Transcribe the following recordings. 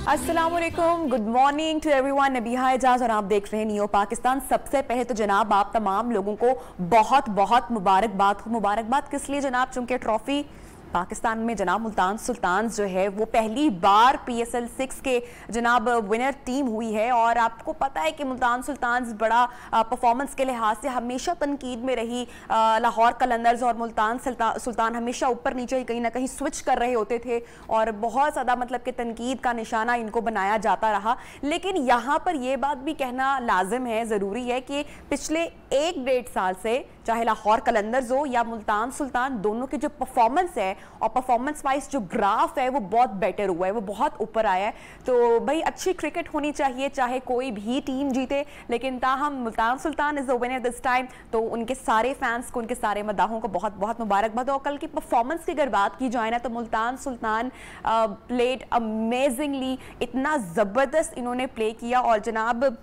अस्सलाम वालेकुम, good morning to everyone. Nabiha Ejaz और आप देख रहे हैं नियो पाकिस्तान। सबसे पहले तो जनाब आप तमाम लोगों को बहुत बहुत मुबारकबाद हो। मुबारकबाद किस लिए जनाब? चूंकि ट्रॉफी पाकिस्तान में जनाब मुल्तान सुल्तान्स जो है वो पहली बार PSL 6 के जनाब विनर टीम हुई है। और आपको पता है कि मुल्तान सुल्तान्स बड़ा परफॉर्मेंस के लिहाज से हमेशा तनकीद में रही। लाहौर कलंदर्स और मुल्तान सुल्तान हमेशा ऊपर नीचे कहीं ना कहीं स्विच कर रहे होते थे और बहुत ज़्यादा मतलब कि तनकीद का निशाना इनको बनाया जाता रहा। लेकिन यहाँ पर यह बात भी कहना लाजिम है, ज़रूरी है कि पिछले 1-1.5 साल से चाहे लाहौर कलंदर्स हो या मुल्तान सुल्तान, दोनों की जो परफॉर्मेंस है और परफॉर्मेंस वाइज जो ग्राफ है वो बहुत बेटर हुआ है, वो बहुत ऊपर आया है। तो भाई अच्छी क्रिकेट होनी चाहिए चाहे कोई भी टीम जीते, लेकिन ताहम Multan Sultan is the winner this time. तो उनके सारे फैंस को, उनके सारे मदाहों को बहुत बहुत मुबारकबाद। और कल की परफॉर्मेंस की अगर बात की जाए ना तो मुल्तान सुल्तान प्लेड अमेजिंगली, इतना ज़बरदस्त इन्होंने प्ले किया। और जनाब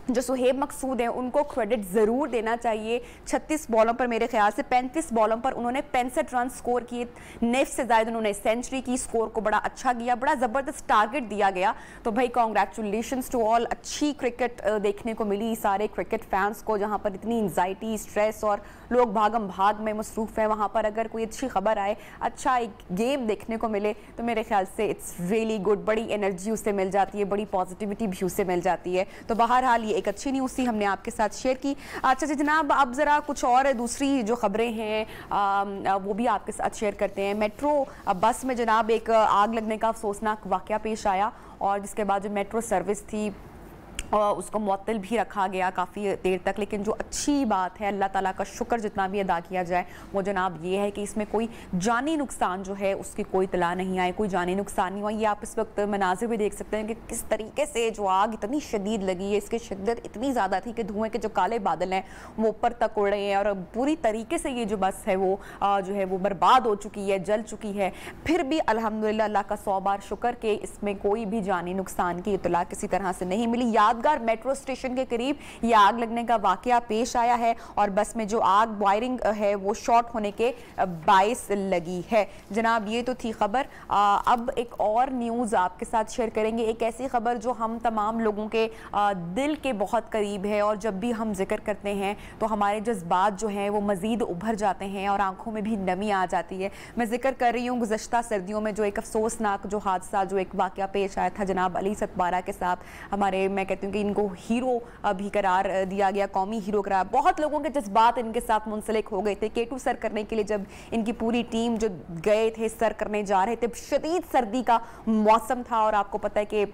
जो सुहेब मकसूद हैं उनको क्रेडिट ज़रूर देना चाहिए। 36 बॉलों पर मेरे ख्याल से 35 बॉलों पर उन्होंने 65 रन स्कोर किए, नेफ से ज़्यादा उन्होंने सेंचुरी की, स्कोर को बड़ा अच्छा किया, बड़ा ज़बरदस्त टारगेट दिया गया। तो भाई कॉन्ग्रेचुलेशंस टू ऑल। अच्छी क्रिकेट देखने को मिली सारे क्रिकेट फैंस को, जहाँ पर इतनी एंजाइटी, स्ट्रेस और लोग भागम भाग में मसरूफ़ हैं, वहाँ पर अगर कोई अच्छी खबर आए, अच्छा एक गेम देखने को मिले तो मेरे ख्याल से इट्स रियली गुड। बड़ी एनर्जी उससे मिल जाती है, बड़ी पॉजिटिविटी भी उससे मिल जाती है। तो बहरहाल एक अच्छी न्यूज़ थी, हमने आपके साथ शेयर की। अच्छा जी जनाब, अब ज़रा कुछ और दूसरी जो खबरें हैं वो भी आपके साथ शेयर करते हैं। मेट्रो बस में जनाब एक आग लगने का अफसोसनाक वाक़या पेश आया और जिसके बाद जो मेट्रो सर्विस थी उसको मुअत्तल भी रखा गया काफ़ी देर तक। लेकिन जो अच्छी बात है, अल्लाह ताला का शुक्र जितना भी अदा किया जाए, वो जनाब ये है कि इसमें कोई जानी नुकसान जो है उसकी कोई इतला नहीं आई, कोई जानी नुकसान नहीं हुआ। ये आप इस वक्त मनाजिर भी देख सकते हैं कि किस तरीके से जो आग इतनी शदीद लगी है, इसकी शिद्दत इतनी ज़्यादा थी कि धुएँ के जो काले बादल हैं वो ऊपर तक उड़ रहे हैं और पूरी तरीके से ये जो बस है वो जो है वो बर्बाद हो चुकी है, जल चुकी है। फिर भी अल्हम्दुलिल्लाह अल्लाह का 100 बार शुक्र कि इसमें कोई भी जानी नुकसान की इतला किसी तरह से नहीं मिली। यादगार मेट्रो स्टेशन के करीब यह आग लगने का वाकया पेश आया है और बस में जो आग वायरिंग है वो शॉर्ट होने के बाइस लगी है। जनाब ये तो थी खबर। अब एक और न्यूज़ आपके साथ शेयर करेंगे, एक ऐसी खबर जो हम तमाम लोगों के दिल के बहुत करीब है और जब भी हम जिक्र करते हैं तो हमारे जज्बात जो हैं वो मज़ीद उभर जाते हैं और आंखों में भी नमी आ जाती है। मैं जिक्र कर रही हूँ गुज़श्ता सर्दियों में जो एक अफसोसनाक जो हादसा, जो एक वाकया पेश आया था जनाब अली सतपारा के साथ। हमारे, मैं कहती हूँ कि इनको हीरो भी करार दिया गया, कौमी हीरो करार। बहुत लोगों के जज्बात इनके साथ मुंसलिक हो गए थे। K2 सर करने के लिए जब इनकी पूरी टीम जो गए थे, सर करने जा रहे थे, शदीद सर्दी का मौसम था और आपको पता है कि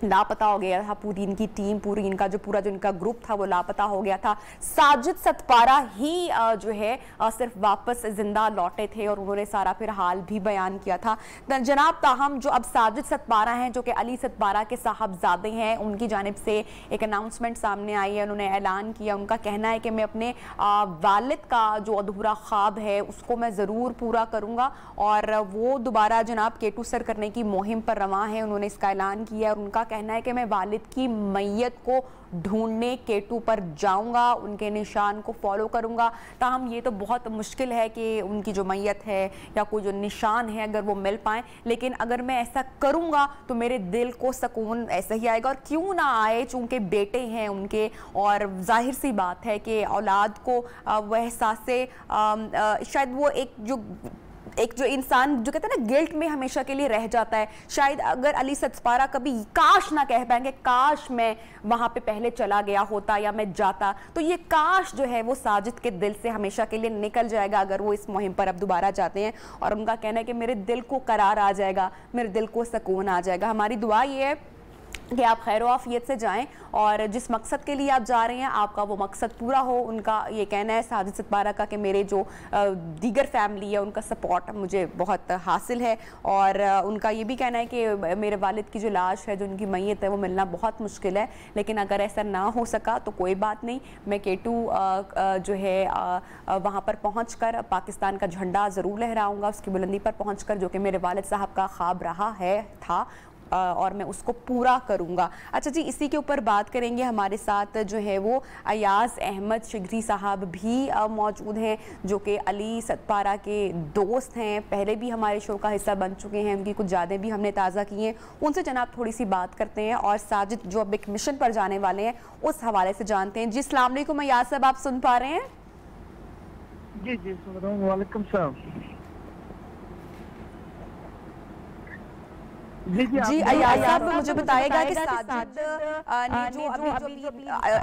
लापता हो गया था पूरी इनकी टीम, पूरी इनका जो पूरा जो इनका ग्रुप था वो लापता हो गया था। साजिद सतपारा ही जो है सिर्फ वापस जिंदा लौटे थे और उन्होंने सारा फिर हाल भी बयान किया था जनाब। ताहम जो अब साजिद सतपारा हैं जो कि अली सतपारा के साहबजादे हैं, उनकी जानिब से एक अनाउंसमेंट सामने आई है। उन्होंने ऐलान किया, उनका कहना है कि मैं अपने वालिद का जो अधूरा ख्वाब है उसको मैं ज़रूर पूरा करूँगा और वो दोबारा जनाब K2 सर करने की मुहिम पर रवां है। उन्होंने इसका ऐलान किया और उनका कहना है कि मैं वालिद की मैयत को ढूंढने K2 पर जाऊंगा, उनके निशान को फॉलो करूंगा। ताहम ये तो बहुत मुश्किल है कि उनकी जो मैयत है या कोई जो निशान है अगर वो मिल पाए, लेकिन अगर मैं ऐसा करूंगा तो मेरे दिल को सुकून ऐसा ही आएगा। और क्यों ना आए, चूंकि बेटे हैं उनके और जाहिर सी बात है कि औलाद को वह एहसास से शायद वो एक जो इंसान जो कहते हैं ना गिल्ट में हमेशा के लिए रह जाता है। शायद अगर अली सतपारा कभी काश ना कह पाएंगे, काश मैं वहाँ पे पहले चला गया होता या मैं जाता, तो ये काश जो है वो साजिद के दिल से हमेशा के लिए निकल जाएगा अगर वो इस मुहिम पर अब दोबारा जाते हैं। और उनका कहना है कि मेरे दिल को करार आ जाएगा, मेरे दिल को सुकून आ जाएगा। हमारी दुआ ये है कि आप खैर आफियत से जाएं और जिस मकसद के लिए आप जा रहे हैं आपका वो मकसद पूरा हो। उनका ये कहना है साजिद सतपारा का कि मेरे जो दीगर फैमिली है उनका सपोर्ट मुझे बहुत हासिल है और उनका ये भी कहना है कि मेरे वालिद की जो लाश है, जो उनकी मैयत है, वो मिलना बहुत मुश्किल है, लेकिन अगर ऐसा ना हो सका तो कोई बात नहीं, मैं K2 जो है वहाँ पर पहुँच कर पाकिस्तान का झंडा ज़रूर लहराऊँगा, उसकी बुलंदी पर पहुँच कर, जो कि मेरे वालिद साहब का ख्वाब रहा है था। और मैं उसको पूरा करूंगा। अच्छा जी, इसी के ऊपर बात करेंगे। हमारे साथ जो है वो अयाज अहमद शिगरी साहब भी मौजूद हैं, जो कि अली सतपारा के दोस्त हैं, पहले भी हमारे शो का हिस्सा बन चुके हैं, उनकी कुछ यादें भी हमने ताज़ा की हैं। उनसे जनाब थोड़ी सी बात करते हैं और साजिद जो अब एक मिशन पर जाने वाले हैं उस हवाले से जानते हैं। जी अस्सलाम वालेकुम अयाज साहब, आप सुन पा रहे हैं? जी जी सुन रहा हूँ। वालेकुम सलाम। जी अयाज साहब, मुझे बताएगा कि साजिद ने जो अभी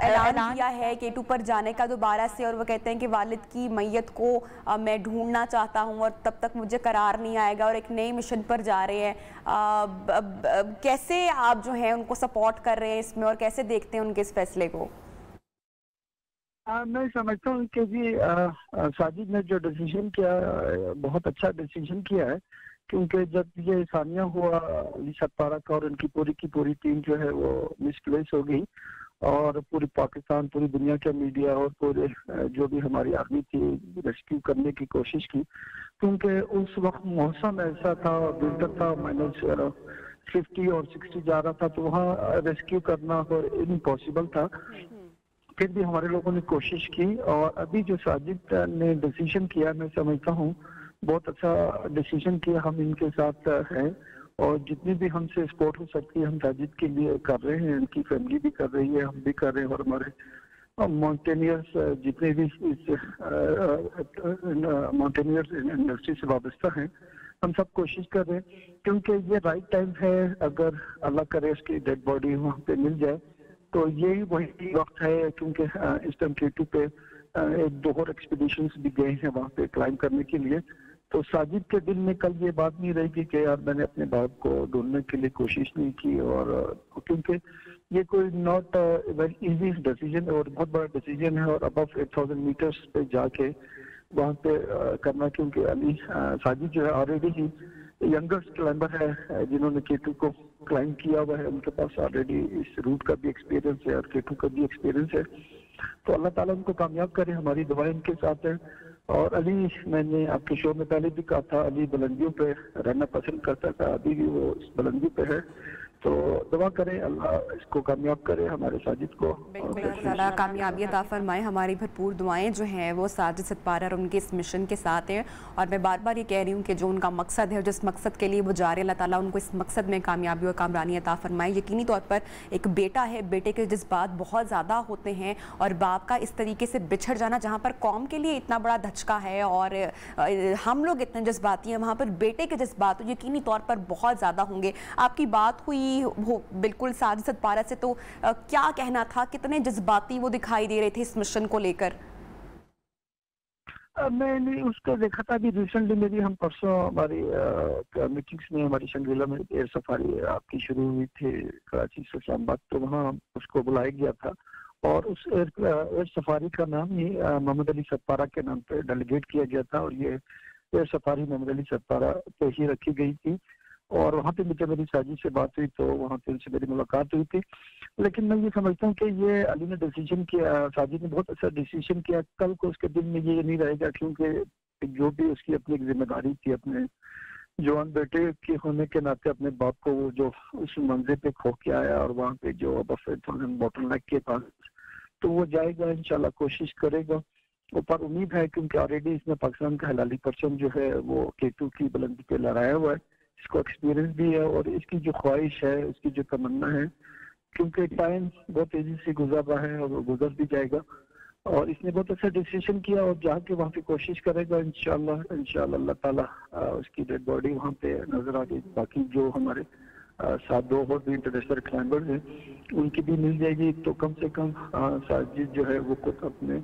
ऐलान किया है K2 पर जाने का दोबारा से, और वो कहते हैं कि वालिद की मैयत को मैं ढूंढना चाहता हूं और तब तक मुझे करार नहीं आएगा, और एक नई मिशन पर जा रहे हैं। कैसे आप जो है उनको सपोर्ट कर रहे हैं इसमें, और कैसे देखते हैं उनके इस फैसले को? मैं समझता हूँ कि जी साजिद ने जो डिसीजन किया बहुत अच्छा डिसीजन किया है, क्योंकि जब ये सानिया हुआ अली सतपारा का और उनकी की पूरी टीम जो है वो मिसप्लेस हो गई, और पूरी पाकिस्तान, पूरी दुनिया के मीडिया और पूरे जो भी हमारी आर्मी थी रेस्क्यू करने की कोशिश की, क्योंकि उस वक्त मौसम ऐसा था, विंटर था, -50 और 60 जा रहा था, तो वहाँ रेस्क्यू करना इम्पॉसिबल था। फिर भी हमारे लोगों ने कोशिश की, और अभी जो साजिद ने डिसीजन किया, मैं समझता हूँ बहुत अच्छा डिसीजन किया। हम इनके साथ हैं और जितनी भी हमसे सपोर्ट हो सकती है हम साजिद के लिए कर रहे हैं, इनकी फैमिली भी कर रही है, हम भी कर रहे हैं, और हमारे माउंटेनियर्स जितने भी इस माउंटेनियर्स इंडस्ट्री से वाबस्ता हैं, हम सब कोशिश कर रहे हैं, क्योंकि ये राइट टाइम है। अगर अल्लाह करे उसकी डेड बॉडी वहाँ पे मिल जाए तो यही वही वक्त है, क्योंकि इस टाइम K2 पे एक दो और एक्सपीडिशंस भी गए हैं वहाँ पे क्लाइम करने के लिए। तो साजिद के दिल में कल ये बात नहीं रहेगी कि यार मैंने अपने बाप को ढूंढने के लिए कोशिश नहीं की, और क्योंकि ये कोई नॉट वेरी इजी डिसीजन और बहुत बड़ा डिसीजन है, और अबव 8000 मीटर्स पे जाके वहाँ पे करना, क्योंकि अली साजिद जो है ऑलरेडी ही यंगेस्ट क्लाइंबर है जिन्होंने K2 को क्लाइम किया हुआ है, उनके पास ऑलरेडी इस रूट का भी एक्सपीरियंस है और K2 का भी एक्सपीरियंस है। तो अल्लाह ताला उनको कामयाब करे, हमारी दुआएं उनके साथ है। और अली, मैंने आपके शो में पहले भी कहा था, अली बुलंदियों पे रहना पसंद करता था, अभी भी वो इस बुलंदी पे है। तो दुआ करें अल्लाह इसको कामयाब करे, हमारे साजिद को बिल्कुल कामयाबी अता फरमाए। हमारी भरपूर दुआएं जो हैं वो साजिद सतपारा और उनके इस मिशन के साथ हैं, और मैं बार बार ये कह रही हूँ कि जो उनका मकसद है, जिस मकसद के लिए वो जा रहे हैं, अल्लाह ताला उनको इस मकसद में कामयाबी और कामरानी अता फरमाए। यकीनी तौर पर एक बेटा है, बेटे के जज्बात बहुत ज़्यादा होते हैं, और बाप का इस तरीके से बिछड़ जाना, जहाँ पर कौम के लिए इतना बड़ा धचका है और हम लोग इतने जज्बाती हैं, वहाँ पर बेटे के जज्बात यकीनी तौर पर बहुत ज़्यादा होंगे। आपकी बात हुई हो बिल्कुल साजिद सतपारा से, तो क्या कहना था, कितने जज्बाती वो दिखाई दे रहे थे इस मिशन को लेकर? मैंने उसको देखा था अभी रिसेंटली, मेरी हम परसों हमारी मीटिंग्स में, हमारी शंग्रीला में एयर सफारी आपकी शुरू हुई थी कराची से इस्लामाबाद, तो वहाँ उसको बुलाया गया था, और उस एयर सफारी का नाम ही मोहम्मद अली सतपारा के नाम पे डेलीगेट किया गया था, और ये एयर सफारी मोहम्मद अली सतपारा पे ही रखी गई थी। और वहाँ पे मुझे मेरी साजिद से बात हुई, तो वहाँ पे उनसे मेरी मुलाकात हुई थी। लेकिन मैं ये समझता हूँ कि ये अली ने डिसीजन किया, साजिद ने बहुत अच्छा डिसीजन किया। कल को उसके दिल में ये नहीं रहेगा, क्योंकि जो भी उसकी अपनी एक जिम्मेदारी थी, अपने जवान बेटे के होने के नाते अपने बाप को वो जो उस मंजिल पे खो के आया, और वहाँ पे जो बोटलनेक के पास, तो वो जाएगा इंशाल्लाह, कोशिश करेगा। ऊपर उम्मीद है, क्योंकि ऑलरेडी इसमें पाकिस्तान का हलाली परचम जो है वो K2 की बुलंदी पे लहराया हुआ है, इसको एक्सपीरियंस भी है, और इसकी जो ख्वाहिश है, इसकी जो तमन्ना है, क्योंकि टाइम बहुत तेजी से गुजर रहा है और वो गुजर भी जाएगा, और इसने बहुत अच्छा डिसीजन किया, और जाके वहाँ पे कोशिश करेगा इंशाल्लाह अल्लाह ताला उसकी डेड बॉडी वहाँ पे नजर आ गई। बाकी जो हमारे साथ दो और भी इंटरनेशनल क्लाइंबर्स हैं उनकी भी मिल जाएगी, तो कम से कम साजिद जो है वो खुद अपने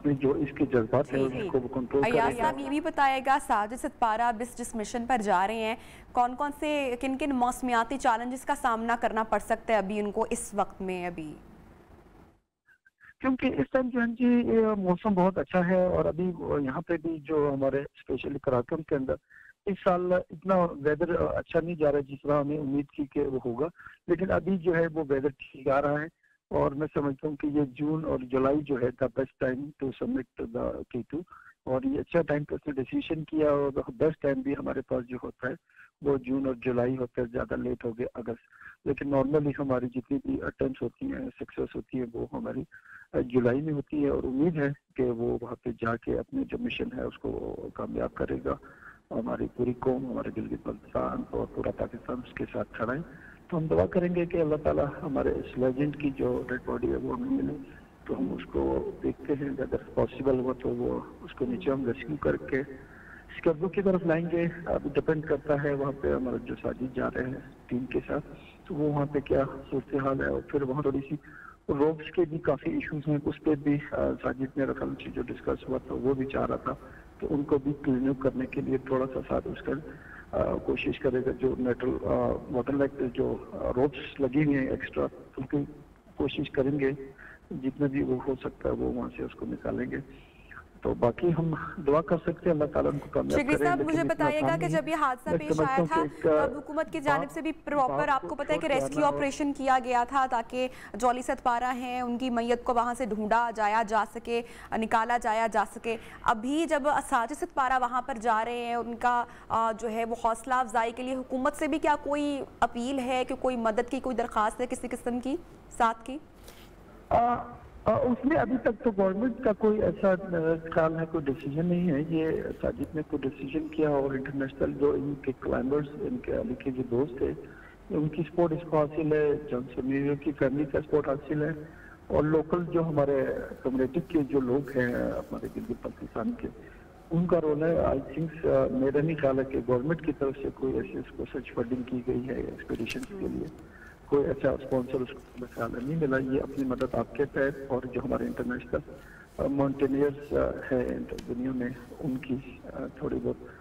जो इसके जज्बात है उसको वो कंट्रोल करेगा। साहब ये भी बताएगा, साजिद सतपारा अब जिस मिशन पर जा रहे हैं, कौन कौन से किन किन मौसमियाती चैलेंजेस का सामना करना पड़ सकता है अभी उनको इस वक्त में? अभी क्योंकि इस टाइम जो है जी मौसम बहुत अच्छा है, और अभी यहाँ पे भी जो हमारे स्पेशली कराकम के अंदर इस साल इतना वेदर अच्छा नहीं जा रहा है जिस तरह हमें उम्मीद की कि वो होगा, लेकिन अभी जो है वो वेदर ठीक आ रहा है, और मैं समझता हूँ कि ये जून और जुलाई जो है the best time to submit the K2, और ये अच्छा टाइम पे उसने डिसीजन किया, और बेस्ट टाइम भी हमारे पास जो होता है वो जून और जुलाई होकर ज़्यादा लेट हो गए अगस्त। लेकिन नॉर्मली हमारी जितनी भी अटेम्प्ट्स होती हैं, सक्सेस होती है, वो हमारी जुलाई में होती है और उम्मीद है कि वो वहाँ पे जाके अपने जो मिशन है उसको कामयाब करेगा। हमारी पूरी कौम, हमारे गिलगित बल्तिस्तान और पूरा पाकिस्तान उसके साथ खड़ा है। तो हम दुआ करेंगे कि अल्लाह ताला हमारे इस लेजेंड की जो डेड बॉडी है वो हमें मिले, तो हम उसको देखते हैं, अगर पॉसिबल हुआ तो वो उसको नीचे हम रेस्क्यू करके स्कर्दों की तरफ लाएंगे। अभी डिपेंड करता है वहाँ पे हमारा जो साजिद जा रहे हैं टीम के साथ, तो वो वहाँ पे क्या सूरत हाल है। और फिर वहाँ थोड़ी सी रोप्स के भी काफ़ी इश्यूज हैं, उस पर भी साजिद मेरा ख्याल से जो डिस्कस हुआ था वो भी चाह रहा था कि उनको भी क्लीन अप करने के लिए थोड़ा सा साथ उसका कोशिश करेगा। जो मेटल वाटर लाइक जो रोप्स लगी हुई हैं एक्स्ट्रा, उनकी कोशिश करेंगे जितना भी वो हो सकता है वो वहाँ से उसको निकालेंगे। तो बाकी हम दुआ कर सकते हैं अल्लाह ताला उनको कामयाब करे। शिकरी साहब, मुझे बताइएगा कि जब ये हादसा पेश आया था तब हुकूमत की जानिब से भी प्रॉपर आपको पता है कि रेस्क्यू ऑपरेशन किया गया था ताकि जौली सतपारा हैं उनकी मैयत को वहाँ से ढूंढा जाया जा सके, निकाला जाया जा सके। अभी जब साजिद सतपारा वहाँ पर जा रहे हैं, उनका जो है वो हौसला अफजाई के लिए हुकूमत से भी क्या कोई अपील है कि कोई मदद की कोई दरख्वास्त है किसी किस्म की साथ की? उसमें अभी तक तो गवर्नमेंट का कोई ऐसा ख्याल है, कोई डिसीजन नहीं है। ये साजिद ने कोई डिसीजन किया और इंटरनेशनल जो इनके क्लाइंबर्स, इनके अली के जो दोस्त थे, उनकी सपोर्ट इसको हासिल है, जॉनसन की फैमिली का सपोर्ट हासिल है, और लोकल जो हमारे कम्युनिटी के जो लोग हैं हमारे गिलगित बल्तिस्तान के, उनका रोल है। आई थिंक मेरा नहीं ख्याल है कि गवर्नमेंट की तरफ से कोई ऐसी उसको सच फंडिंग की गई है एक्सपेडिशन के लिए, कोई ऐसा स्पॉन्सर उसको ख्याल नहीं मिला। ये अपनी मदद आपके तहत और जो हमारे इंटरनेशनल माउंटेनियर्स है दुनिया में, उनकी थोड़ी बहुत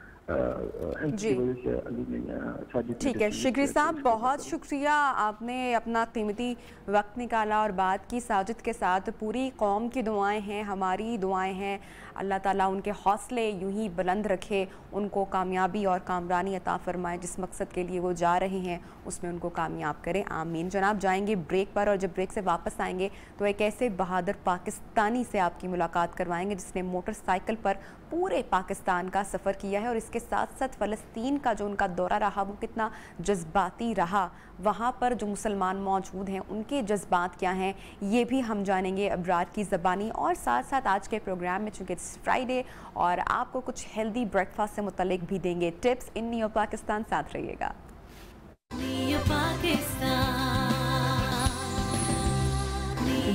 ठीक है शिकरी साहब, बहुत शुक्रिया, आपने अपना कीमती वक्त निकाला और बात की साजिद के साथ। पूरी कौम की दुआएं हैं, हमारी दुआएं हैं, अल्लाह ताला उनके हौसले यूं ही बुलंद रखे, उनको कामयाबी और कामरानी अता फरमाए, जिस मकसद के लिए वो जा रहे हैं उसमें उनको कामयाब करें, आमीन। जनाब जाएंगे ब्रेक पर, और जब ब्रेक से वापस आएंगे तो एक ऐसे बहादुर पाकिस्तानी से आपकी मुलाकात करवाएंगे जिसने मोटरसाइकिल पर पूरे पाकिस्तान का सफ़र किया है, और इसके साथ साथ फ़लस्तीन का जो उनका दौरा रहा वो कितना जज्बाती रहा, वहाँ पर जो मुसलमान मौजूद हैं उनके जज्बात क्या हैं, ये भी हम जानेंगे अबरार की ज़बानी। और साथ साथ आज के प्रोग्राम में चूँकि इट्स फ्राइडे और आपको कुछ हेल्दी ब्रेकफास्ट से मुतल्लिक भी देंगे टिप्स। इन नियो पाकिस्तान साथ रहिएगा।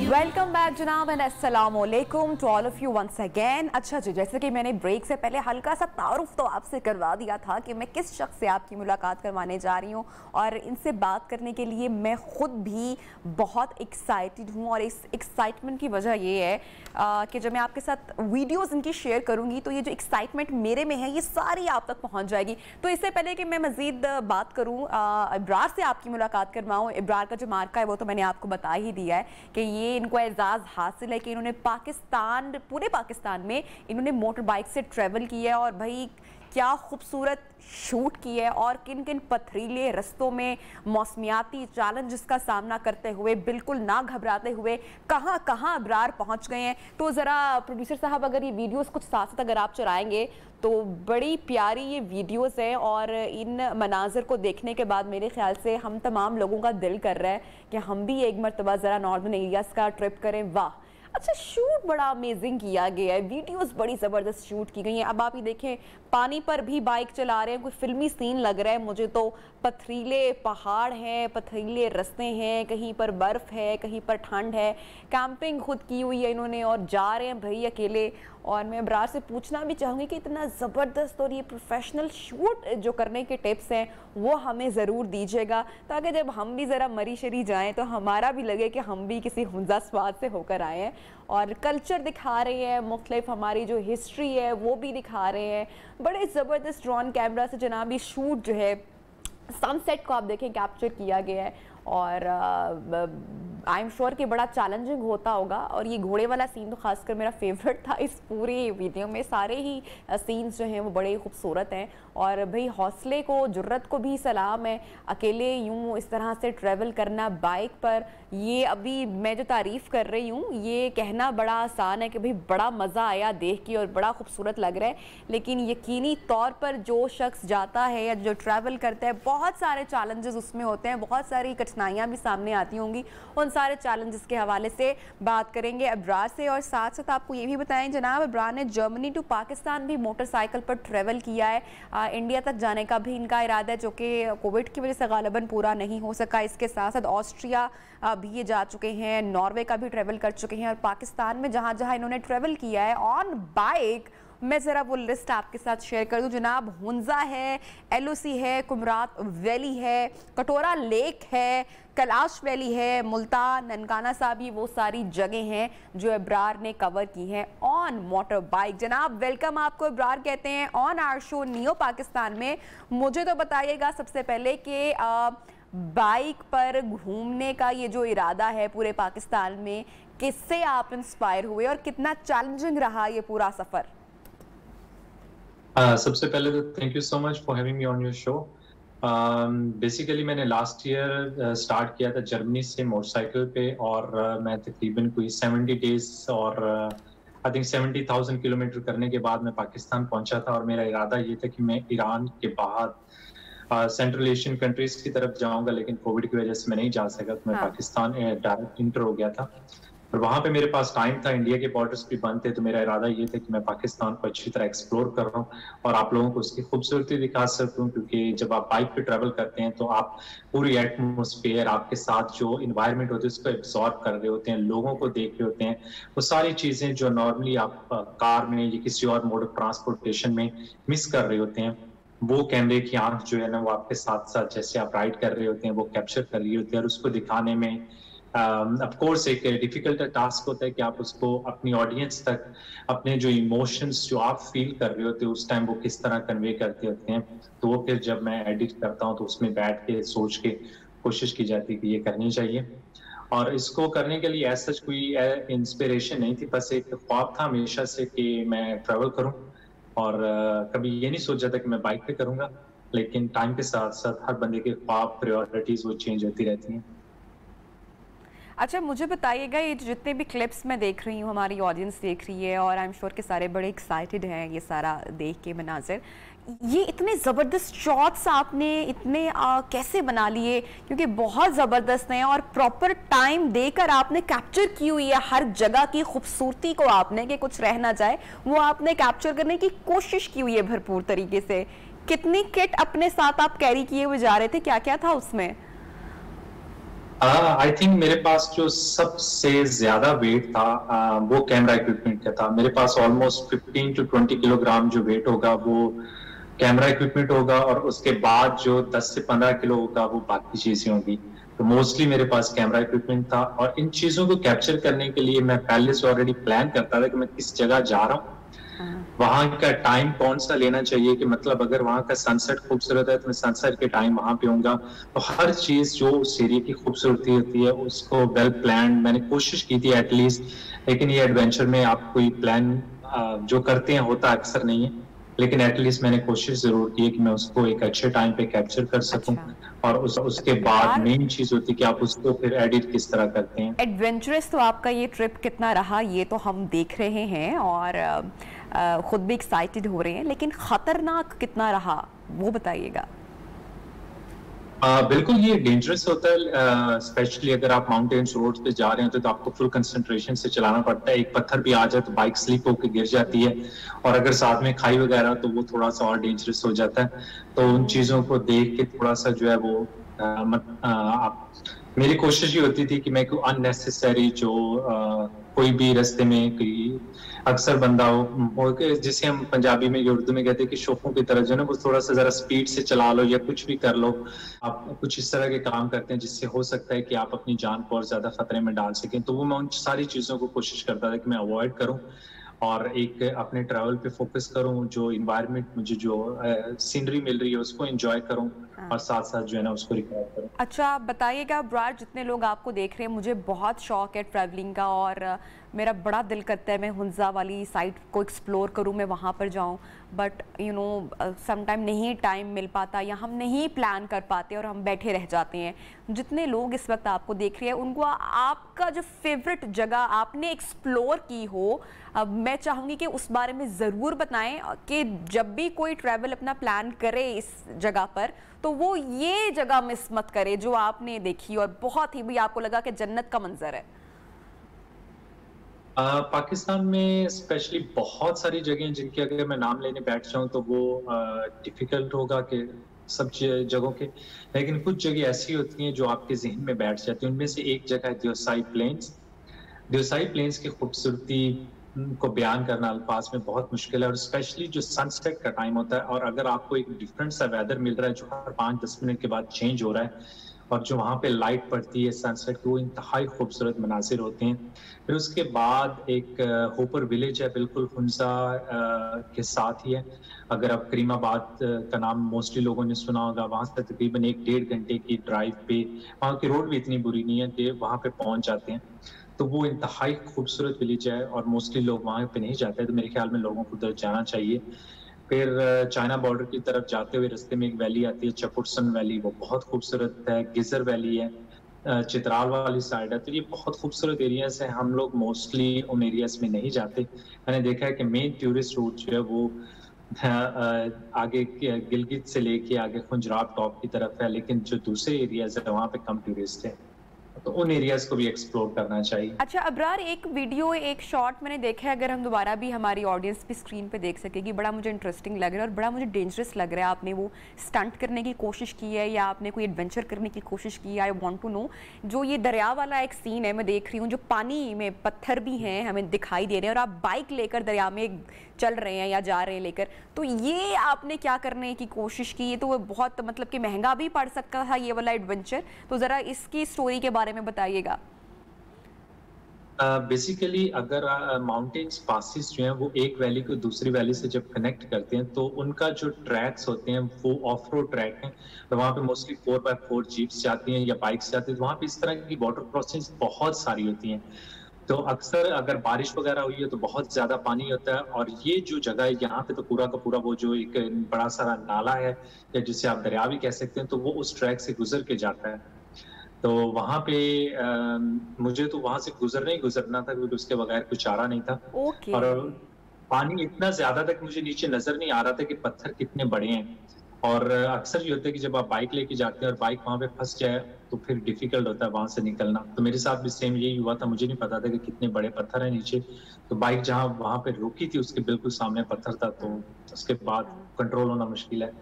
वेलकम बैक जनाब एंड अस्सलाम वालेकुम to all of you once again. अच्छा जी, जैसे कि मैंने ब्रेक से पहले हल्का सा तारुफ तो आपसे करवा दिया था कि मैं किस शख्स से आपकी मुलाकात करवाने जा रही हूँ, और इनसे बात करने के लिए मैं ख़ुद भी बहुत एक्साइटेड हूँ। और इस एक्साइटमेंट की वजह ये है कि जब मैं आपके साथ वीडियोज़ इनकी शेयर करूँगी तो ये जो एक्साइटमेंट मेरे में है ये सारी आप तक पहुँच जाएगी। तो इससे पहले कि मैं मज़ीद बात करूँ, इब्रार से आपकी मुलाकात करवाऊँ, इब्रार का जो मार्का है वो तो मैंने आपको बता ही दिया है कि ये इनको एजाज़ हासिल है कि इन्होंने पाकिस्तान, पूरे पाकिस्तान में इन्होंने मोटर बाइक से ट्रैवल किया है, और भाई क्या खूबसूरत शूट की है, और किन किन पथरीले रस्तों में मौसमियाती चैलेंजेस का सामना करते हुए बिल्कुल ना घबराते हुए कहाँ कहाँ अबरार पहुँच गए हैं। तो ज़रा प्रोड्यूसर साहब अगर ये वीडियोस कुछ साथ साथ अगर आप चलाएंगे तो बड़ी प्यारी ये वीडियोस हैं, और इन मनाजर को देखने के बाद मेरे ख्याल से हम तमाम लोगों का दिल कर रहा है कि हम भी एक मरतबा ज़रा नॉर्दर्न एरियाज़ का ट्रिप करें। वाह, अच्छा शूट बड़ा अमेजिंग किया गया है, वीडियोस बड़ी ज़बरदस्त शूट की गई हैं। अब आप ये देखें, पानी पर भी बाइक चला रहे हैं, कोई फिल्मी सीन लग रहा है मुझे तो। पथरीले पहाड़ हैं, पथरीले रास्ते हैं, कहीं पर बर्फ़ है, कहीं पर ठंड है, कैंपिंग खुद की हुई है इन्होंने, और जा रहे हैं भाई अकेले। और मैं इब्रार से पूछना भी चाहूँगी कि इतना ज़बरदस्त और ये प्रोफेशनल शूट जो करने के टिप्स हैं वो हमें ज़रूर दीजिएगा, ताकि जब हम भी ज़रा मरी शरी जाएँ तो हमारा भी लगे कि हम भी किसी हुंजा स्वाद से होकर आए हैं। और कल्चर दिखा रहे हैं, मुख्तलिफ हमारी जो हिस्ट्री है वो भी दिखा रहे हैं। बड़े ज़बरदस्त ड्रोन कैमरा से जनाब ये शूट जो है सनसेट को आप देखें कैप्चर किया गया है, और आई एम श्योर कि बड़ा चैलेंजिंग होता होगा, और ये घोड़े वाला सीन तो खासकर मेरा फेवरेट था इस पूरे वीडियो में। सारे ही सीन्स जो हैं वो बड़े खूबसूरत हैं, और भाई हौसले को, जुर्रत को भी सलाम है। अकेले यूं इस तरह से ट्रैवल करना बाइक पर, ये अभी मैं जो तारीफ़ कर रही हूँ ये कहना बड़ा आसान है कि भाई बड़ा मज़ा आया देख के और बड़ा खूबसूरत लग रहा है, लेकिन यकीनी तौर पर जो शख्स जाता है या जो ट्रैवल करता है, बहुत सारे चैलेंजेस उसमें होते हैं, बहुत सारी कठिनाइयाँ भी सामने आती होंगी। उन सारे चैलेंजेस के हवाले से बात करेंगे अब्रार से, और साथ साथ आपको ये भी बताएं जनाब, अब्रार ने जर्मनी टू पाकिस्तान भी मोटरसाइकिल पर ट्रैवल किया है। इंडिया तक जाने का भी इनका इरादा है, जो कि कोविड की वजह से गालिबन पूरा नहीं हो सका। इसके साथ साथ ऑस्ट्रिया भी ये जा चुके हैं, नॉर्वे का भी ट्रैवल कर चुके हैं, और पाकिस्तान में जहाँ जहाँ इन्होंने ट्रैवल किया है ऑन बाइक, मैं ज़रा वो लिस्ट आपके साथ शेयर कर दूं जनाब। हुंजा है, एलओसी है, कुमरात वैली है, कटोरा लेक है, कैलाश वैली है, मुल्तान, ननकाना साहब, ये वो सारी जगह हैं जो अब्रार ने कवर की हैं ऑन मोटर बाइक। जनाब वेलकम आपको, अब्रार कहते हैं on our show Neo Pakistan में। मुझे तो बताइएगा सबसे पहले कि बाइक पर घूमने का ये जो इरादा है पूरे पाकिस्तान में, किससे आप इंस्पायर हुए और कितना चैलेंजिंग रहा ये पूरा सफ़र? सबसे पहले तो thank you so much for having me on your show. Basically मैंने लास्ट ईयर स्टार्ट किया था जर्मनी से मोटरसाइकिल पे, और मैं तकरीबन कोई 70 डेज और आई थिंक 70,000 किलोमीटर करने के बाद मैं पाकिस्तान पहुंचा था। और मेरा इरादा ये था कि मैं ईरान के बाद सेंट्रल एशियन कंट्रीज की तरफ जाऊंगा, लेकिन कोविड की वजह से मैं नहीं जा सका, तो मैं पाकिस्तान डायरेक्ट इंटर हो गया था। और वहां पे मेरे पास टाइम था, इंडिया के बॉर्डर्स भी बंद थे, तो मेरा इरादा ये था कि मैं पाकिस्तान को अच्छी तरह एक्सप्लोर कर रहा हूँ और आप लोगों को उसकी खूबसूरती दिखा सकूं। क्योंकि जब आप बाइक पे ट्रैवल करते हैं तो आप पूरी एटमॉस्फेयर, आपके साथ जो इन्वायरमेंट होती है उसको एब्जॉर्ब कर रहे होते हैं, लोगों को देख रहे होते हैं, वो सारी चीजें जो नॉर्मली आप कार में या किसी और मोड ऑफ ट्रांसपोर्टेशन में मिस कर रहे होते हैं, वो कैमरे की आंख जो है ना वो आपके साथ साथ जैसे आप राइड कर रहे होते हैं वो कैप्चर कर रही होती है। और उसको दिखाने में ऑफ कोर्स एक डिफिकल्ट टास्क होता है कि आप उसको अपनी ऑडियंस तक अपने जो इमोशंस जो आप फील कर रहे होते हो उस टाइम वो किस तरह कन्वे करते होते हैं। तो वो फिर जब मैं एडिट करता हूँ तो उसमें बैठ के सोच के कोशिश की जाती है कि ये करनी चाहिए। और इसको करने के लिए ऐसा कोई इंस्पिरेशन नहीं थी, बस एक ख्वाब था हमेशा से कि मैं ट्रैवल करूं। और कभी ये नहीं सोचा था कि मैं बाइक पे करूंगा, लेकिन टाइम के साथ साथ हर बंदे के ख्वाब, प्रायोरिटीज वो चेंज होती रहती हैं। अच्छा मुझे बताइएगा, ये जितने भी क्लिप्स मैं देख रही हूँ, हमारी ऑडियंस देख रही है, और आई एम श्योर कि सारे बड़े एक्साइटेड हैं ये सारा देख के मनाजिर, ये इतने ज़बरदस्त शॉट्स आपने इतने कैसे बना लिए? क्योंकि बहुत ज़बरदस्त हैं और प्रॉपर टाइम देकर आपने कैप्चर की हुई है हर जगह की खूबसूरती को, आपने कि कुछ रह ना जाए वो आपने कैप्चर करने की कोशिश की हुई है भरपूर तरीके से। कितनी किट अपने साथ आप कैरी किए हुए जा रहे थे, क्या क्या था उसमें? आई थिंक मेरे पास जो सबसे ज्यादा वेट था वो कैमरा इक्विपमेंट का था। मेरे पास ऑलमोस्ट 15 to 20 किलोग्राम जो वेट होगा वो कैमरा इक्विपमेंट होगा, और उसके बाद जो 10 से 15 किलो होगा वो बाकी चीजें होंगी। तो मोस्टली मेरे पास कैमरा इक्विपमेंट था, और इन चीजों को कैप्चर करने के लिए मैं पहले से ऑलरेडी प्लान करता था कि मैं किस जगह जा रहा हूँ, वहां का टाइम कौन सा लेना चाहिए, कि मतलब अगर वहां का सनसेट खूबसूरत है तो मैं सनसेट के टाइम वहां पे होऊंगा। तो हर चीज जो उस एरिया की खूबसूरती होती है उसको वेल प्लान मैंने कोशिश की थी एटलीस्ट। लेकिन ये एडवेंचर में आप कोई प्लान जो करते हैं होता अक्सर नहीं है, लेकिन एटलीस्ट मैंने कोशिश जरूर की है कि मैं उसको एक अच्छे टाइम पे कैप्चर कर सकूं। और उसके बाद मेन चीज होती है कि आप उसको फिर एडिट किस तरह करते हैं। एडवेंचरस तो आपका ये ट्रिप कितना रहा ये तो हम देख रहे हैं और खुद भी एक्साइटेड हो रहे हैं, लेकिन खतरनाक कितना रहा वो बताइएगा। बिल्कुल ये डेंजरस होता है, स्पेशली अगर आप माउंटेन्स रोड पे जा रहे होते तो आपको फुल कंसंट्रेशन से चलाना पड़ता है। एक पत्थर भी आ जाए तो बाइक स्लिप होकर गिर जाती है, और अगर साथ में खाई वगैरह तो वो थोड़ा सा और डेंजरस हो जाता है। तो उन चीजों को देख के थोड़ा सा जो है वो मेरी कोशिश ये होती थी कि मैं कोई अननेसेसरी जो कोई भी रास्ते में कोई अक्सर बंदा हो जिसे हम पंजाबी में उर्दू में कहते हैं कि शोखों की तरह जो है ना वो थोड़ा सा जरा स्पीड से चला लो या कुछ भी कर लो, आप कुछ इस तरह के काम करते हैं जिससे हो सकता है कि आप अपनी जान को और ज्यादा खतरे में डाल सकें। तो वो मैं उन सारी चीजों को कोशिश करता था कि मैं अवॉइड करूं और एक अपने ट्रैवल पे फोकस करूं, जो इन्वायरमेंट मुझे जो सीनरी मिल रही है उसको एंजॉय करूं, और साथ साथ जो है ना उसको रिकॉर्ड करूं। अच्छा, आप बताइएगा अब्रार, जितने लोग आपको देख रहे हैं, मुझे बहुत शौक है ट्रैवलिंग का और मेरा बड़ा दिल करता है मैं हुंजा वाली साइट को एक्सप्लोर करूं, मैं वहां पर जाऊं, but you know some time नहीं टाइम मिल पाता या हम नहीं प्लान कर पाते और हम बैठे रह जाते हैं। जितने लोग इस वक्त आपको देख रहे हैं उनको आपका जो फेवरेट जगह आपने एक्सप्लोर की हो, अब मैं चाहूँगी कि उस बारे में ज़रूर बताएं कि जब भी कोई ट्रैवल अपना प्लान करे इस जगह पर तो वो ये जगह मिस मत करे जो आपने देखी और बहुत ही भी आपको लगा कि जन्नत का मंजर है। पाकिस्तान में स्पेशली बहुत सारी जगह हैं जिनके अगर मैं नाम लेने बैठ जाऊं तो वो डिफिकल्ट होगा कि सब जगहों के, लेकिन कुछ जगह ऐसी होती हैं जो आपके जहन में बैठ जाती हैं। उनमें से एक जगह है दियोसाई प्लेन्स। दियोसाई प्लेन्स की खूबसूरती को बयान करना अल्फाज में बहुत मुश्किल है, और स्पेशली जो सनसेट का टाइम होता है और अगर आपको एक डिफरेंट सा वेदर मिल रहा है जो हर 5-10 मिनट के बाद चेंज हो रहा है और जो वहाँ पे लाइट पड़ती है सनसेट की, वो इंतहाई खूबसूरत मनाजिर होते हैं। फिर उसके बाद एक होपर विलेज है बिल्कुल हुंजा के साथ ही है। अगर आप करीमाबाद का नाम मोस्टली लोगों ने सुना होगा, वहाँ से तकरीबन 1-1.5 घंटे की ड्राइव पे, वहाँ की रोड भी इतनी बुरी नहीं है कि वहाँ पे पहुँच जाते हैं। तो वो इंतहाई खूबसूरत विलेज है और मोस्टली लोग वहाँ पे नहीं जाते, तो मेरे ख्याल में लोगों को उधर जाना चाहिए। फिर चाइना बॉर्डर की तरफ जाते हुए रास्ते में एक वैली आती है चपुरसन वैली, वो बहुत खूबसूरत है। गिजर वैली है, चित्राल वाली साइड है, तो ये बहुत खूबसूरत एरियाज है। हम लोग मोस्टली उन एरियाज में नहीं जाते। मैंने देखा है कि मेन टूरिस्ट रूट जो है वो आगे गिलगित से लेके आगे खुंजराब टॉप की तरफ है, लेकिन जो दूसरे एरियाज है वहाँ पे कम टूरिस्ट है, तो उन एरियाज को भी एक्सप्लोर करना चाहिए। अच्छा अब्रार, एक वीडियो एक शॉट मैंने देखा है, अगर हम दोबारा भी हमारी ऑडियंस भी स्क्रीन पे देख सकेगी, बड़ा मुझे इंटरेस्टिंग लग रहा है और बड़ा मुझे डेंजरस लग रहा है। आपने वो स्टंट करने की कोशिश की है या आपने कोई एडवेंचर करने की कोशिश की है? I want to know. जो ये दरिया वाला एक सीन है मैं देख रही हूँ, जो पानी में पत्थर भी हैं हमें दिखाई दे रहे हैं और आप बाइक लेकर दरिया में चल रहे हैं या जा रहे हैं लेकर, तो ये आपने क्या करने की कोशिश की? ये तो वो बहुत मतलब कि महंगा भी पड़ सकता था ये वाला एडवेंचर, तो ज़रा इसकी स्टोरी के बारे में बताइएगा। बेसिकली अगर माउंटेन्स पासिस जो हैं वो एक वैली को दूसरी वैली से जब कनेक्ट करते हैं तो उनका जो ट्रैक्स होते हैं वो ऑफ रोड ट्रैक हैं, तो वहाँ पे मोस्टली 4x4 जीप्स जाती हैं या बाइक्स जाती हैं। तो वहाँ पे इस तरह की वाटर क्रॉसिंग्स बहुत सारी होती हैं, तो अक्सर अगर बारिश वगैरह हुई है तो बहुत ज्यादा पानी होता है। और ये जो जगह है यहाँ पे तो पूरा का पूरा वो जो एक बड़ा सारा नाला है या जिसे आप दरिया भी कह सकते हैं, तो वो उस ट्रैक से गुजर के जाता है। तो वहां पे मुझे तो वहां से गुजरना था क्योंकि उसके बगैर कुछ चारा नहीं था। और पानी इतना ज्यादा था कि मुझे नीचे नजर नहीं आ रहा था कि पत्थर कितने बड़े हैं। और अक्सर ये होता है कि जब आप बाइक लेके जाते हैं और बाइक वहां पे फंस जाए तो फिर डिफिकल्ट होता है वहां से निकलना। तो मेरे साथ भी सेम यही हुआ था, मुझे नहीं पता था कि कितने बड़े पत्थर है नीचे। तो बाइक जहाँ वहां पे रुकी थी उसके बिल्कुल सामने पत्थर था, तो उसके बाद कंट्रोल होना मुश्किल है।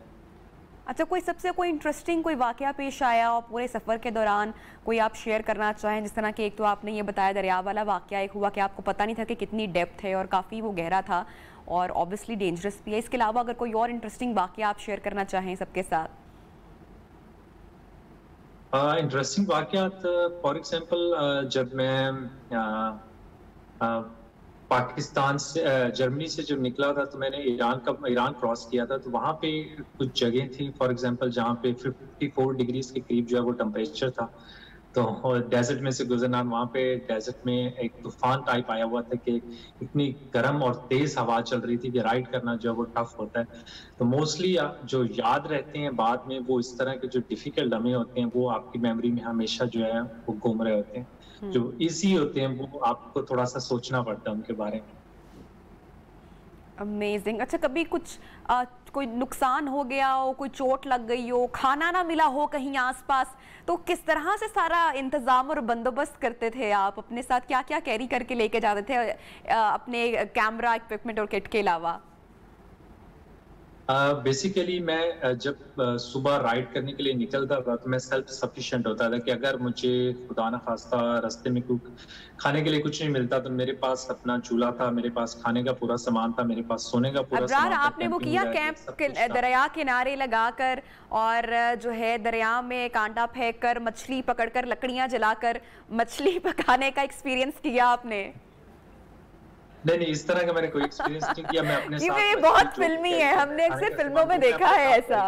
अच्छा, कोई इंटरेस्टिंग कोई वाकया पेश आया और पूरे सफ़र के दौरान कोई आप शेयर करना चाहें? जिस तरह कि एक तो आपने ये बताया दरिया वाला वाकया एक हुआ कि आपको पता नहीं था कि कितनी डेप्थ है और काफ़ी वो गहरा था और ऑब्वियसली डेंजरस भी है। इसके अलावा अगर कोई और इंटरेस्टिंग वाकया आप शेयर करना चाहें सबके साथ। इंटरेस्टिंग वाकयात, फॉर एग्जांपल जब मैं पाकिस्तान से जर्मनी से जब निकला था तो मैंने ईरान क्रॉस किया था, तो वहाँ पे कुछ जगह थी फॉर एग्जांपल जहाँ पे 54 डिग्रीज के करीब जो है वो टेम्परेचर था। तो डेजर्ट में से गुजरना, वहाँ पे डेजर्ट में एक तूफान टाइप आया हुआ था कि इतनी गर्म और तेज हवा चल रही थी कि राइड करना जो है वो टफ होता है। तो मोस्टली जो याद रहते हैं बाद में वो इस तरह के जो डिफिकल्ट लम्हे होते हैं वो आपकी मेमोरी में हमेशा जो है वो घूम रहे होते हैं। जो इजी होते हैं वो आपको थोड़ा सा सोचना पड़ता है उनके बारे में। अमेजिंग। अच्छा, कभी कुछ कोई नुकसान हो गया हो, कोई चोट लग गई हो, खाना ना मिला हो कहीं आसपास, तो किस तरह से सारा इंतजाम और बंदोबस्त करते थे आप? अपने साथ क्या क्या कैरी करके लेके जाते थे अपने कैमरा इक्विपमेंट और किट के अलावा? बेसिकली मैं जब सुबह राइड करने के लिए निकलता था तो मैं सेल्फ सफिशिएंट होता था कि अगर मुझे खुदा न खास्ता रास्ते में कुछ खाने के लिए कुछ नहीं मिलता तो मेरे पास अपना चूल्हा था, मेरे पास खाने का पूरा सामान था, मेरे पास सोने का पूरा सामान था। आपने वो किया कैंप दरिया किनारे लगाकर और जो है दरिया में कांटा फेंक कर, मछली पकड़कर, लकड़ियां जलाकर मछली पकाने का एक्सपीरियंस किया आपने? नहीं, इस तरह का मैंने कोई एक्सपीरियंस नहीं किया। मैं अपने साथ ये बहुत फिल्मी है, हमने अक्सर फिल्मों में देखा है ऐसा।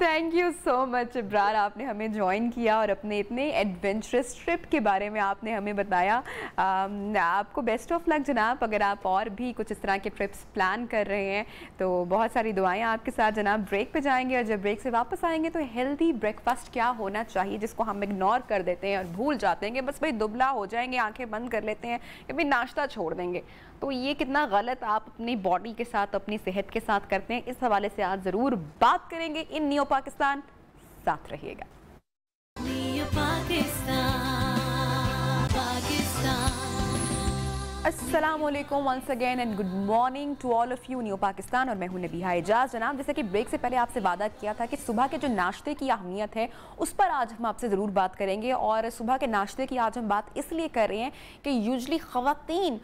Thank you so much Ibrar, आपने हमें ज्वाइन किया और अपने इतने एडवेंचरस ट्रिप के बारे में आपने हमें बताया। आपको बेस्ट ऑफ लक जनाब, अगर आप और भी कुछ इस तरह के ट्रिप्स प्लान कर रहे हैं तो बहुत सारी दुआएं आपके साथ। जनाब ब्रेक पे जाएंगे और जब ब्रेक से वापस आएंगे तो हेल्दी ब्रेकफास्ट क्या होना चाहिए जिसको हम इग्नोर कर देते हैं और भूल जाते हैं कि बस भाई दुबला हो जाएंगे, आंखें बंद कर लेते हैं कि भाई नाश्ता छोड़ देंगे, तो ये कितना गलत आप अपनी बॉडी के साथ, अपनी सेहत के साथ करते हैं। इस हवाले से आज ज़रूर बात करेंगे इन नियो पाकिस्तान, साथ रहिएगा। नियो पाकिस्तान। अस्सलामुअलैकुम once again and good morning to all of you. New Pakistan और मैं हूं नबीहा एजाज। जनाब जैसे कि ब्रेक से पहले आपसे वादा किया था कि सुबह के जो नाश्ते की अहमियत है उस पर आज हम आपसे ज़रूर बात करेंगे। और सुबह के नाश्ते की आज हम बात इसलिए कर रहे हैं कि यूजली ख़वातीन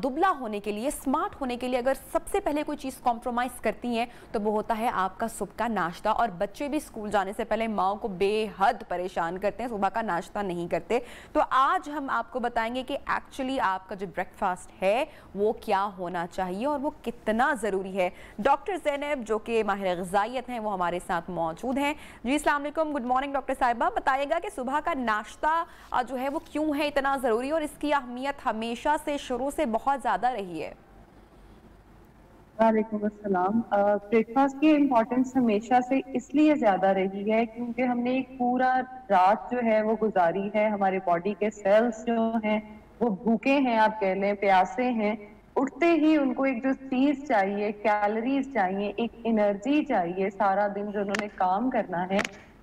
दुबला होने के लिए, स्मार्ट होने के लिए अगर सबसे पहले कोई चीज़ कॉम्प्रोमाइज़ करती हैं तो वो होता है आपका सुबह का नाश्ता। और बच्चे भी स्कूल जाने से पहले माओ को बेहद परेशान करते हैं, सुबह का नाश्ता नहीं करते। तो आज हम आपको बताएंगे कि एक्चुअली आपका जो ब्रेकफास्ट है वो क्या होना चाहिए और वो कितना ज़रूरी है। डॉक्टर ज़ैनब जो कि माहिर ग़िज़ाइयत हैं वो हमारे साथ मौजूद हैं। जी अस्सलाम वालेकुम, गुड मॉर्निंग डॉक्टर साहिबा। बताइएगा कि सुबह का नाश्ता जो है वो क्यों है इतना ज़रूरी और इसकी अहमियत हमेशा से शुरू से बहुत ज़्यादा रही है। वालेकुम अस्सलाम। ब्रेकफास्ट की इम्पोर्टेंस हमेशा से इसलिए ज़्यादा रही है क्योंकि हमने एक पूरा रात जो है वो गुजारी है, हमारे बॉडी के सेल्स जो हैं वो भूखे हैं, आप कह लें प्यासे हैं। उठते ही उनको एक जो चीज चाहिए, कैलोरीज चाहिए, एक एनर्जी चाहिए, सारा दिन जो उन्होंने काम करना है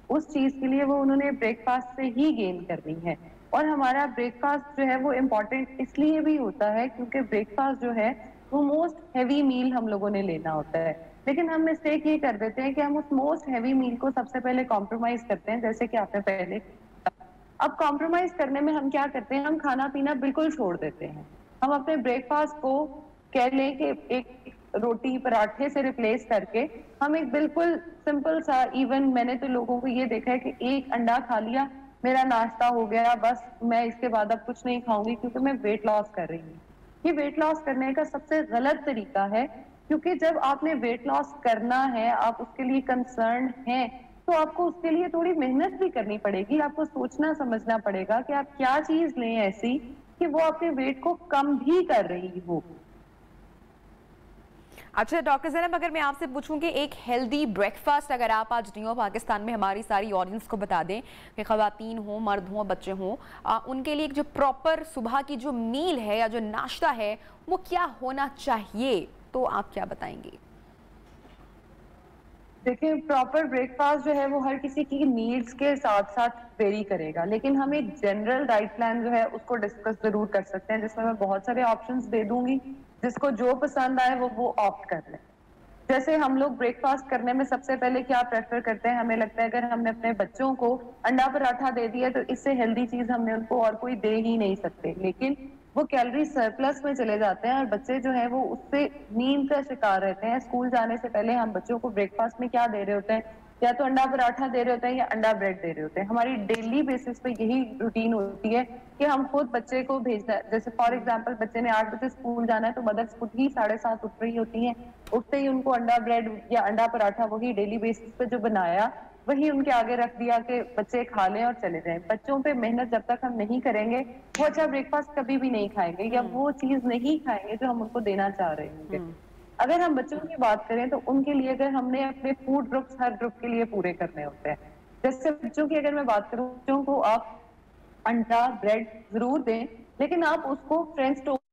उस चीज के लिए वो उन्होंने ब्रेकफास्ट से ही गेन करनी है। और हमारा ब्रेकफास्ट जो है वो इम्पोर्टेंट इसलिए भी होता है क्योंकि ब्रेकफास्ट जो है वो मोस्ट हैवी मील हम लोगों ने लेना होता है। लेकिन हम मिस्टेक ये कर देते हैं कि हम उस मोस्ट हैवी मील को सबसे पहले कॉम्प्रोमाइज करते हैं, जैसे कि आपने पहले। अब कॉम्प्रोमाइज करने में हम क्या करते हैं, हम खाना पीना बिल्कुल छोड़ देते हैं। हम अपने ब्रेकफास्ट को कह लें कि एक रोटी पराठे से रिप्लेस करके हम एक बिल्कुल सिंपल सा, इवन मैंने तो लोगों को ये देखा है कि एक अंडा खा लिया, मेरा नाश्ता हो गया, बस मैं इसके बाद अब कुछ नहीं खाऊंगी क्योंकि मैं वेट लॉस कर रही हूँ। ये वेट लॉस करने का सबसे गलत तरीका है, क्योंकि जब आपने वेट लॉस करना है, आप उसके लिए कंसर्न हैं, तो आपको उसके लिए थोड़ी मेहनत भी करनी पड़ेगी। आपको सोचना समझना पड़ेगा कि आप क्या चीज लें ऐसी कि वो आपके वेट को कम भी कर रही हो। अच्छा डॉक्टर ज़ैनब, अगर मैं आपसे पूछूं कि एक हेल्दी ब्रेकफास्ट अगर आप आज नियो पाकिस्तान में हमारी सारी ऑडियंस को बता दें कि ख़वातीन हों, मर्द हों, बच्चे हों, उनके लिए एक जो प्रॉपर सुबह की जो मील है या जो नाश्ता है वो क्या होना चाहिए, तो आप क्या बताएंगे? देखिए, प्रॉपर ब्रेकफास्ट जो है वो हर किसी की नीड्स के साथ साथ वेरी करेगा, लेकिन हम एक जनरल डाइट प्लान जो है उसको डिस्कस जरूर कर सकते हैं, जिसमें मैं बहुत सारे ऑप्शंस दे दूंगी, जिसको जो पसंद आए वो ऑप्ट कर लें। जैसे हम लोग ब्रेकफास्ट करने में सबसे पहले क्या प्रेफर करते हैं, हमें लगता है अगर हमने अपने बच्चों को अंडा पराठा दे दिया तो इससे हेल्दी चीज हमने उनको और कोई दे ही नहीं सकते, लेकिन वो कैलोरी सरप्लस में चले जाते हैं और बच्चे जो है वो उससे नींद का शिकार रहते हैं। स्कूल जाने से पहले हम बच्चों को ब्रेकफास्ट में क्या दे रहे होते हैं, या तो अंडा पराठा दे रहे होते हैं या अंडा ब्रेड दे रहे होते हैं। हमारी डेली बेसिस पे यही रूटीन होती है कि हम खुद बच्चे को भेजना है। जैसे फॉर एग्जांपल बच्चे ने 8 बजे स्कूल जाना है तो मदर्स खुद ही 7:30 उठ रही होती हैं, उठते ही उनको अंडा ब्रेड या अंडा पराठा वही डेली बेसिस पे जो बनाया वही उनके आगे रख दिया कि बच्चे खा लें और चले जाएं। बच्चों पे मेहनत जब तक हम नहीं करेंगे वो अच्छा ब्रेकफास्ट कभी भी नहीं खाएंगे या वो चीज नहीं खाएंगे जो हम उनको देना चाह रहे होंगे। अगर हम बच्चों की बात करें तो उनके लिए अगर हमने अपने फूड ग्रुप्स हर ग्रुप के लिए पूरे करने होते हैं। जैसे बच्चों की अगर मैं बात करूं, बच्चों को आप अंडा ब्रेड जरूर दें, लेकिन आप उसको फ्रेंच टोस्ट